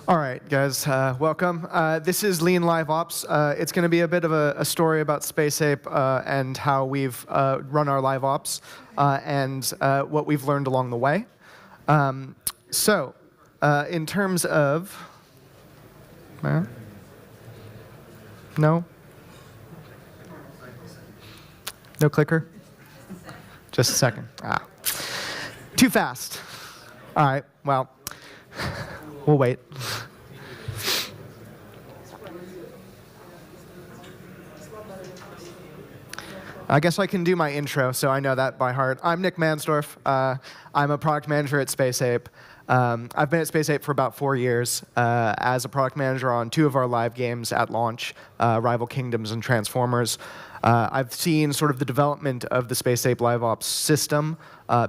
All right, guys, welcome. This is Lean Live Ops. It's going to be a bit of a story about SpaceApe and how we've run our live ops and what we've learned along the way. In terms of... No? No clicker? Just a second. Too fast. All right, well, we'll wait. I guess I can do my intro, so I know that by heart. I'm Nick Mansdorf. I'm a product manager at SpaceApe. I've been at SpaceApe for about 4 years as a product manager on 2 of our live games at launch, Rival Kingdoms and Transformers. I've seen sort of the development of the SpaceApe Live Ops system,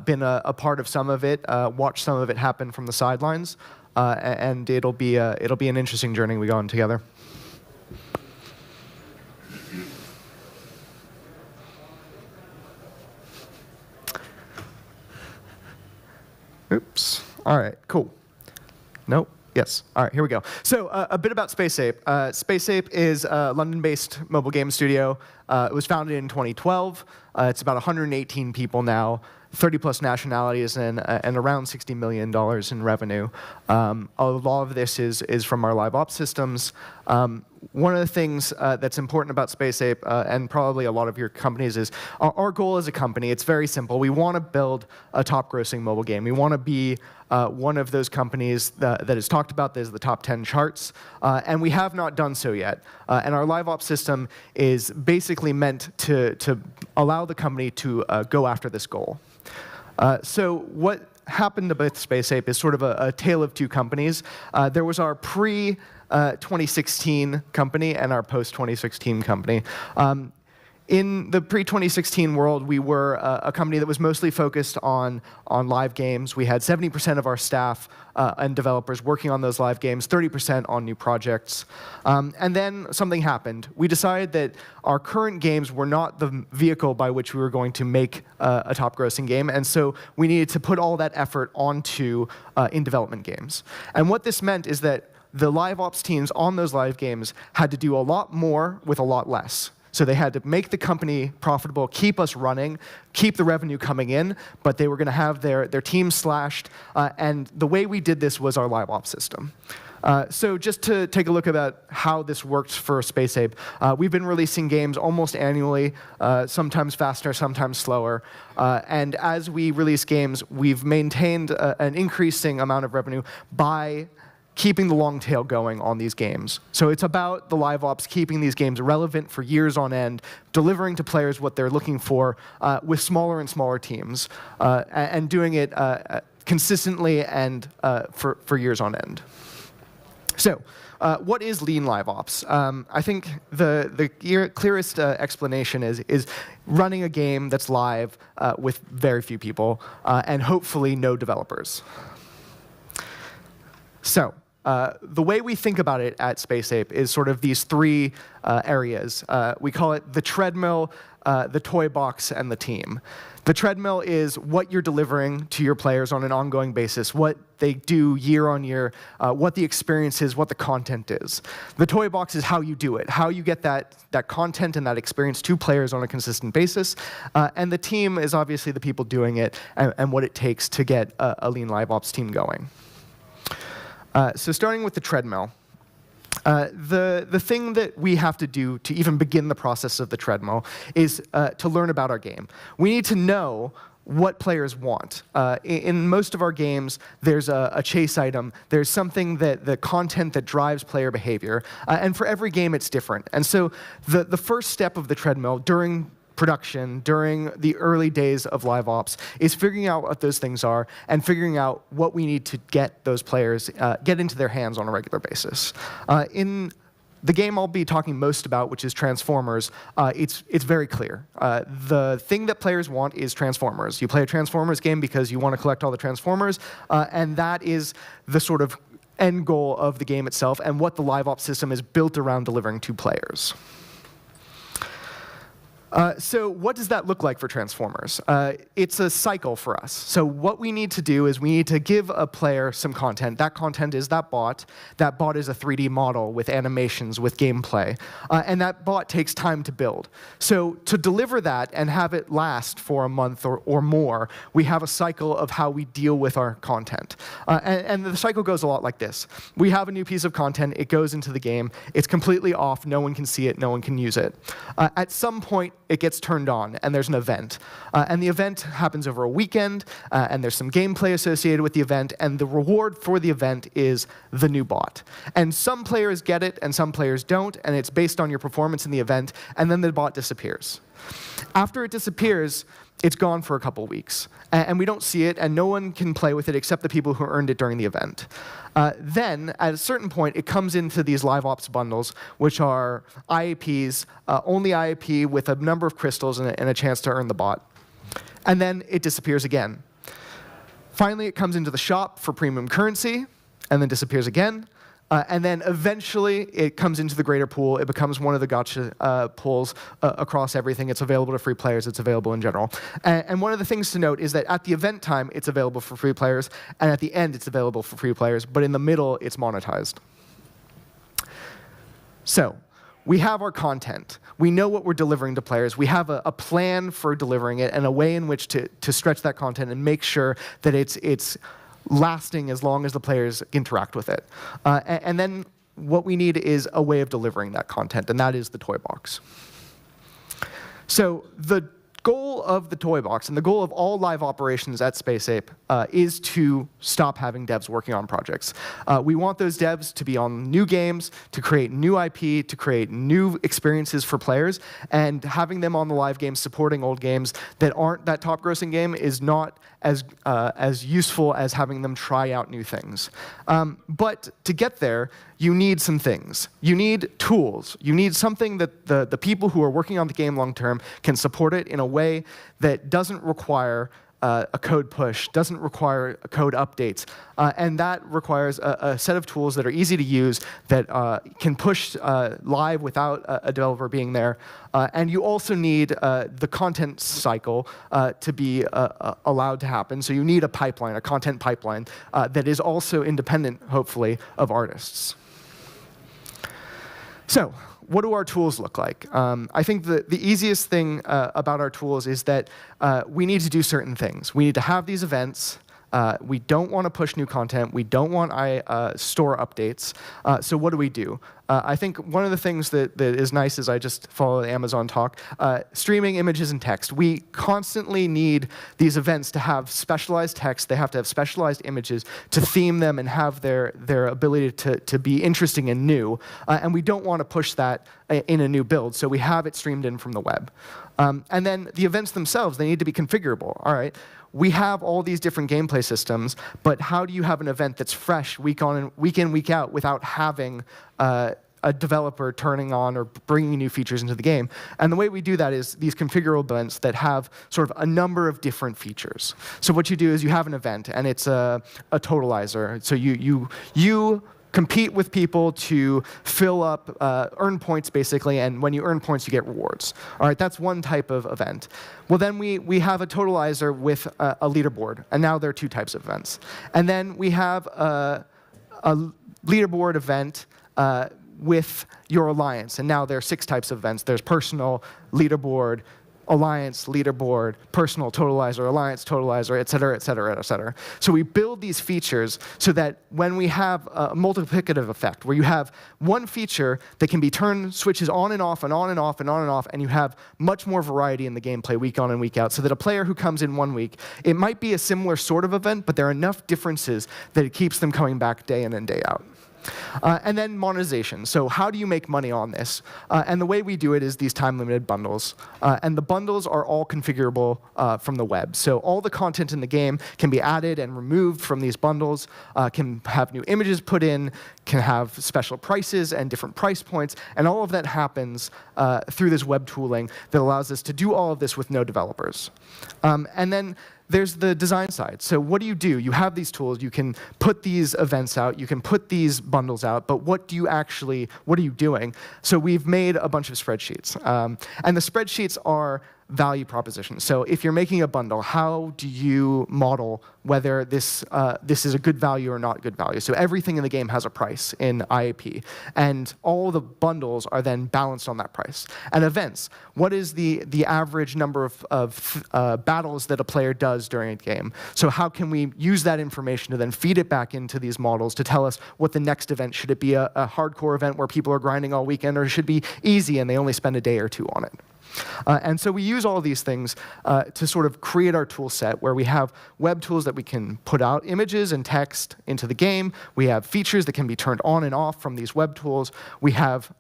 been a part of some of it, watched some of it happen from the sidelines, and it'll be an interesting journey we go on together. Oops. All right, cool. Nope. Yes. All right, here we go. So a bit about SpaceApe. SpaceApe is a London-based mobile game studio. It was founded in 2012. It's about 118 people now, 30-plus nationalities, and around $60 million in revenue. A lot of this is from our live ops systems. One of the things that's important about SpaceApe, and probably a lot of your companies, is our goal as a company. It's very simple. We want to build a top-grossing mobile game. We want to be one of those companies that is talked about as the top 10 charts, and we have not done so yet. And our live ops system is basically meant to allow the company to go after this goal. So what happened with SpaceApe is sort of a tale of 2 companies. There was our pre-2016 company and our post-2016 company. In the pre-2016 world, we were a company that was mostly focused on live games. We had 70% of our staff and developers working on those live games, 30% on new projects. And then something happened. We decided that our current games were not the vehicle by which we were going to make a top-grossing game, and so we needed to put all that effort onto in-development games. And what this meant is that the live ops teams on those live games had to do a lot more with a lot less. So they had to make the company profitable, keep us running, keep the revenue coming in, but they were going to have their team slashed. And the way we did this was our live ops system. So just to take a look about how this worked for SpaceApe, we've been releasing games almost annually, sometimes faster, sometimes slower. And as we release games, we've maintained an increasing amount of revenue by keeping the long tail going on these games. So it's about the live ops keeping these games relevant for years on end, delivering to players what they're looking for with smaller and smaller teams, and doing it consistently and for years on end. So what is lean live ops? I think the clearest explanation is running a game that's live with very few people and hopefully no developers. So the way we think about it at SpaceApe is sort of these 3 areas. We call it the treadmill, the toy box, and the team. The treadmill is what you're delivering to your players on an ongoing basis, what they do year on year, what the experience is, what the content is. The toy box is how you do it, how you get that content and that experience to players on a consistent basis. And the team is obviously the people doing it and what it takes to get a lean live ops team going. So starting with the treadmill, the thing that we have to do to even begin the process of the treadmill is to learn about our game. We need to know what players want. In most of our games, there's a chase item. There's something the content that drives player behavior. And for every game, it's different. And so the first step of the treadmill during production, during the early days of live ops, is figuring out what those things are and figuring out what we need to get those players, get into their hands on a regular basis. In the game I'll be talking most about, which is Transformers, it's very clear. The thing that players want is Transformers. You play a Transformers game because you want to collect all the Transformers, and that is the sort of end goal of the game itself and what the live ops system is built around delivering to players. So what does that look like for Transformers? It's a cycle for us. So what we need to do is we need to give a player some content. That content is that bot. That bot is a 3D model with animations, with gameplay. And that bot takes time to build. So to deliver that and have it last for a month or more, we have a cycle of how we deal with our content. And the cycle goes a lot like this. We have a new piece of content. It goes into the game. It's completely off. No one can see it. No one can use it. At some point, it gets turned on, and there's an event. And the event happens over a weekend, and there's some gameplay associated with the event, and the reward for the event is the new bot. And some players get it, and some players don't, and it's based on your performance in the event, and then the bot disappears. After it disappears, it's gone for a couple weeks, and we don't see it, and no one can play with it except the people who earned it during the event. Then, at a certain point, it comes into these live ops bundles, which are IAPs, only IAP with a number of crystals and a chance to earn the bot. And then it disappears again. Finally, it comes into the shop for premium currency, and then disappears again. And then eventually, it comes into the greater pool. It becomes one of the gotcha pools across everything. It's available to free players. It's available in general. And one of the things to note is that at the event time, it's available for free players. And at the end, it's available for free players. But in the middle, it's monetized. So we have our content. We know what we're delivering to players. We have a plan for delivering it and a way in which to stretch that content and make sure that it's lasting as long as the players interact with it. And then what we need is a way of delivering that content, and that is the toy box. So the goal of the toy box and the goal of all live operations at SpaceApe is to stop having devs working on projects. We want those devs to be on new games, to create new IP, to create new experiences for players, and having them on the live games supporting old games that aren't that top-grossing game is not as useful as having them try out new things. But to get there, you need some things. You need tools. You need something that the people who are working on the game long-term can support it in a way that doesn't require a code push, doesn't require code updates, and that requires a set of tools that are easy to use, that can push live without a developer being there. And you also need the content cycle to be allowed to happen. So you need a pipeline, a content pipeline, that is also independent, hopefully, of artists. So what do our tools look like? I think the easiest thing about our tools is that we need to do certain things. We need to have these events. We don't want to push new content. We don't want store updates. So what do? I think one of the things that is nice is I just follow the Amazon talk, streaming images and text. We constantly need these events to have specialized text. They have to have specialized images to theme them and have their ability to be interesting and new. And we don't want to push that in a new build, so we have it streamed in from the web. And then the events themselves, they need to be configurable. All right. We have all these different gameplay systems, but how do you have an event that's fresh week in, week out without having a developer turning on or bringing new features into the game? And the way we do that is these configurable events that have sort of a number of different features. So what you do is you have an event, and it's a totalizer. So you compete with people to fill up, earn points, basically, and when you earn points, you get rewards. All right, that's one type of event. Well, then we have a totalizer with a leaderboard, and now there are two types of events. And then we have a leaderboard event with your alliance, and now there are 6 types of events. There's personal, leaderboard, alliance, leaderboard, personal, totalizer, alliance, totalizer, et cetera, et cetera, et cetera. So we build these features so that when we have a multiplicative effect, where you have one feature that can be turned, switches on and off and on and off and on and off, and you have much more variety in the gameplay week on and week out, so that a player who comes in one week, it might be a similar sort of event, but there are enough differences that it keeps them coming back day in and day out. And then monetization. So how do you make money on this? And the way we do it is these time-limited bundles. And the bundles are all configurable from the web. So all the content in the game can be added and removed from these bundles, can have new images put in, can have special prices and different price points, and all of that happens through this web tooling that allows us to do all of this with no developers. And then there's the design side. So what do? You have these tools, you can put these events out, you can put these bundles out, but what are you doing? So we've made a bunch of spreadsheets. And the spreadsheets are value propositions. So if you're making a bundle, how do you model whether this is a good value or not good value? So everything in the game has a price in IAP, and all the bundles are then balanced on that price. And events, what is the average number of battles that a player does during a game? So how can we use that information to then feed it back into these models to tell us what the next event, should it be a hardcore event where people are grinding all weekend, or should it be easy and they only spend a day or two on it? And so we use all of these things to sort of create our tool set, where we have web tools that we can put out images and text into the game. We have features that can be turned on and off from these web tools. We have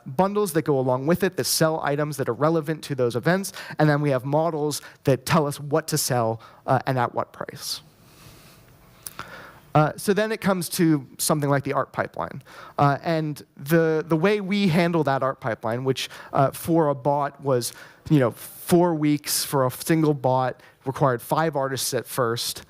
bundles that go along with it that sell items that are relevant to those events. And then we have models that tell us what to sell and at what price. So then it comes to something like the art pipeline. And the way we handle that art pipeline, which for a bot was 4 weeks for a single bot, required 5 artists at first.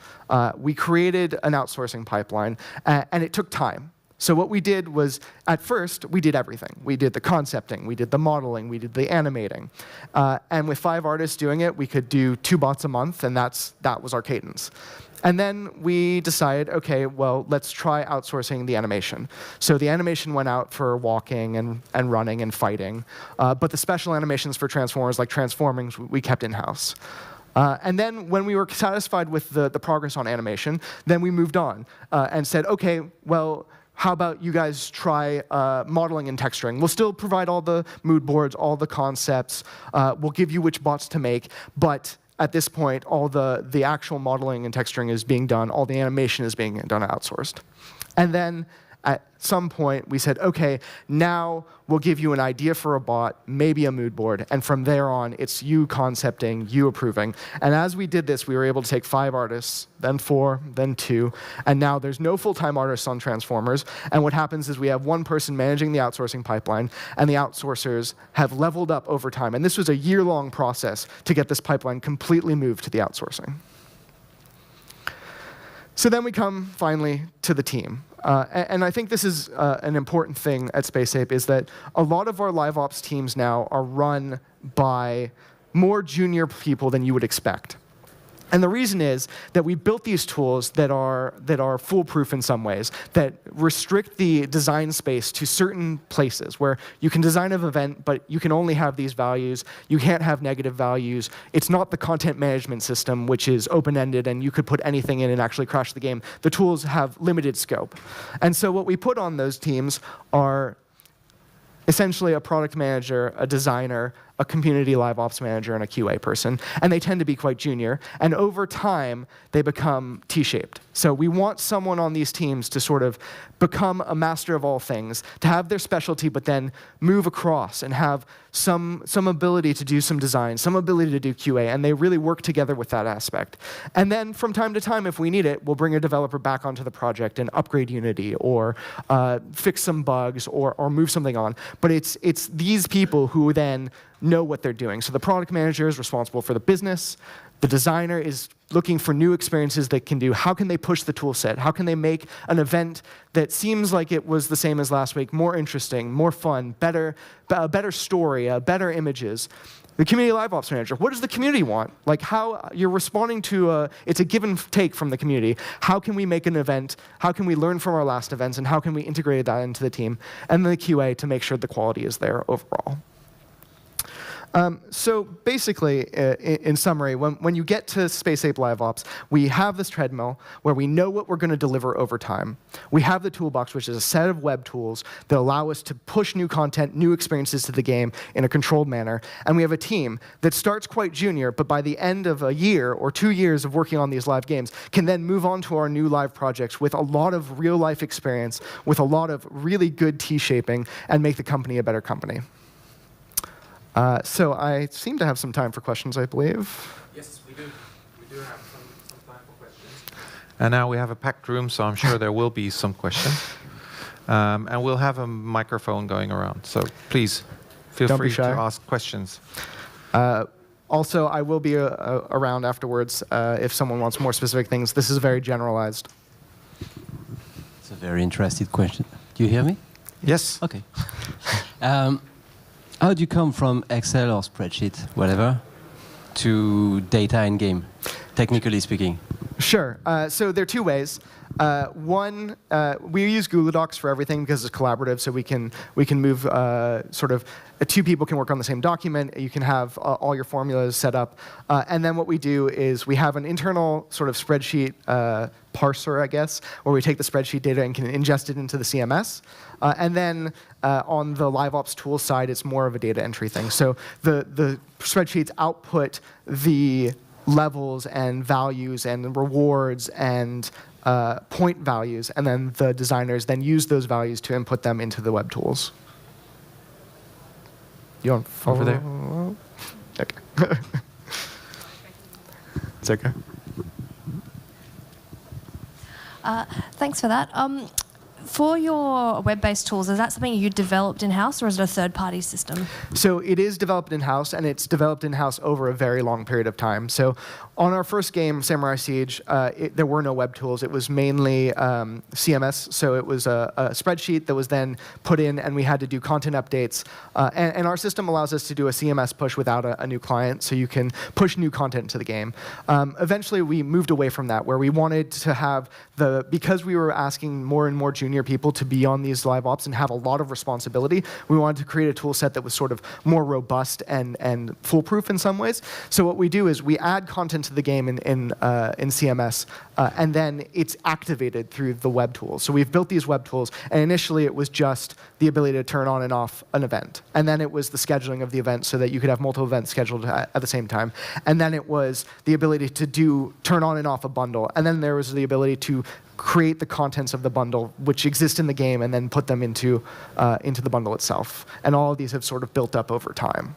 We created an outsourcing pipeline, and it took time. So what we did was, at first, we did everything. We did the concepting, we did the modeling, we did the animating. And with 5 artists doing it, we could do 2 bots a month, and that was our cadence. And then we decided, OK, well, let's try outsourcing the animation. So the animation went out for walking and running and fighting. But the special animations for Transformers, like transforming, we kept in-house. And then when we were satisfied with the progress on animation, then we moved on and said, OK, well, how about you guys try modeling and texturing? We'll still provide all the mood boards, all the concepts. We'll give you which bots to make. But at this point, all the actual modeling and texturing is being done. All the animation is being done outsourced. And then at some point, we said, OK, now we'll give you an idea for a bot, maybe a mood board. And from there on, it's you concepting, you approving. And as we did this, we were able to take 5 artists, then 4, then 2. And now there's no full-time artists on Transformers. And what happens is we have 1 person managing the outsourcing pipeline, and the outsourcers have leveled up over time. And this was a year-long process to get this pipeline completely moved to the outsourcing. So then we come, finally, to the team. And I think this is an important thing at SpaceApe, is that a lot of our live ops teams now are run by more junior people than you would expect. And the reason is that we built these tools that are foolproof in some ways, that restrict the design space to certain places where you can design an event, but you can only have these values. You can't have negative values. It's not the content management system, which is open-ended, and you could put anything in and actually crash the game. The tools have limited scope. And so what we put on those teams are essentially a product manager, a designer, a community live ops manager, and a QA person. And they tend to be quite junior. And over time, they become T-shaped. So we want someone on these teams to sort of become a master of all things, to have their specialty, but then move across and have some ability to do some design, some ability to do QA, and they really work together with that aspect. And then from time to time, if we need it, we'll bring a developer back onto the project and upgrade Unity, or fix some bugs, or move something on. But it's these people who then know what they're doing. So the product manager is responsible for the business. The designer is looking for new experiences they can do. How can they push the tool set? How can they make an event that seems like it was the same as last week, more interesting, more fun, a better story, better images? The community live ops manager, what does the community want? Like, how you're responding to it's a give and take from the community. How can we make an event? How can we learn from our last events? And how can we integrate that into the team? And the QA to make sure the quality is there overall. So basically, in summary, when you get to SpaceApe Live Ops, we have this treadmill where we know what we're going to deliver over time. We have the toolbox, which is a set of web tools that allow us to push new content, new experiences to the game in a controlled manner. And we have a team that starts quite junior, but by the end of a year or 2 years of working on these live games, can then move on to our new live projects with a lot of real-life experience, with a lot of really good T-shaping, and make the company a better company. So I seem to have some time for questions, I believe. Yes, we do. We do have some time for questions. And now we have a packed room, so I'm sure there will be some questions. And we'll have a microphone going around. So please, feel Don't be free to shy. ask questions. Also, I will be around afterwards if someone wants more specific things. This is very generalized. It's a very interesting question. Do you hear me? Yes. Okay. How do you come from Excel or spreadsheet, whatever, to data in game, technically speaking? Sure. So there are two ways. One, we use Google Docs for everything because it's collaborative, so we can move sort of two people can work on the same document. You can have all your formulas set up, and then what we do is we have an internal sort of spreadsheet parser, I guess, where we take the spreadsheet data and can ingest it into the CMS. And then on the LiveOps tool side, it's more of a data entry thing. So the spreadsheets output the levels and values and rewards and point values, and then the designers then use those values to input them into the web tools. You want to follow? Over there. Okay. It's okay. Thanks for that. For your web-based tools, is that something you developed in-house, or is it a third-party system? So it is developed in-house, and it's developed in-house over a very long period of time. So on our first game, Samurai Siege, there were no web tools. It was mainly CMS, so it was a spreadsheet that was then put in, and we had to do content updates. And our system allows us to do a CMS push without a new client, so you can push new content to the game. Eventually, we moved away from that, where we wanted to have because we were asking more and more junior people to be on these live ops and have a lot of responsibility, we wanted to create a tool set that was sort of more robust and foolproof in some ways. So what we do is we add content to the game in CMS, and then it's activated through the web tools. So we've built these web tools, and initially it was just the ability to turn on and off an event. And then it was the scheduling of the event so that you could have multiple events scheduled at the same time. And then it was the ability to turn on and off a bundle. And then there was the ability to create the contents of the bundle, which exist in the game, and then put them into the bundle itself. And all of these have sort of built up over time.